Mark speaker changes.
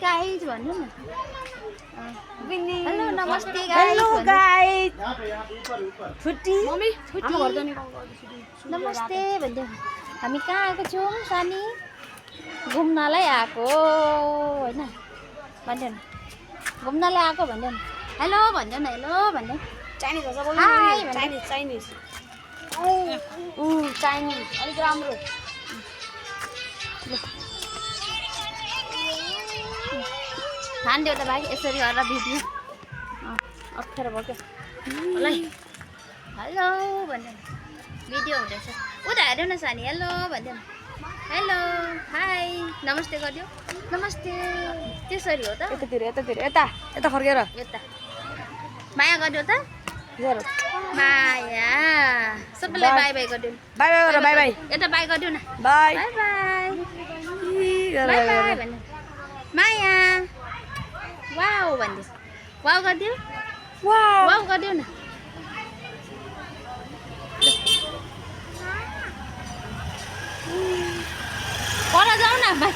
Speaker 1: guys भन्नु न hello नमस्ते गाइज
Speaker 2: हेलो गाइस छुट्टी
Speaker 1: मम्मी नमस्ते भन्दै हामी कहाँ आएको छौँ सानी घुम्नलाई आएको होइन भन्दैन घुम्नलाई आएको भन्दैन हेलो भन्दैन हेलो भन्दैन
Speaker 2: चाइनिज भाषा बोल्नु
Speaker 1: हाई
Speaker 2: चाइनिज चाइनिज
Speaker 1: चाइनिज अलिक राम्रो खान्थ्यो त भाइ यसरी गरेर भिडियो अप्ठ्यारो भयो क्या होला हेलो भन्दैन भिडियो हुँदैछ उता हेर्नु न सानी हेलो भन्दैन हेलो हाई नमस्ते गरिदियो नमस्ते त्यसरी हो त
Speaker 2: यतातिर यता फर्केर
Speaker 1: यता माया गरिदियो त
Speaker 2: जरो
Speaker 1: माया सबैलाई बाई बाई गरिदियो
Speaker 2: बाई बाई गर बाई बाई
Speaker 1: यता बाई गरिदियो न
Speaker 2: बाई
Speaker 1: बाई बाई
Speaker 2: गर
Speaker 1: बाई बाई भन्नु माया वाउ भन्दियो वाउ गरिदियो
Speaker 2: वाउ
Speaker 1: वाउ गरिदियो न पर जाऊ न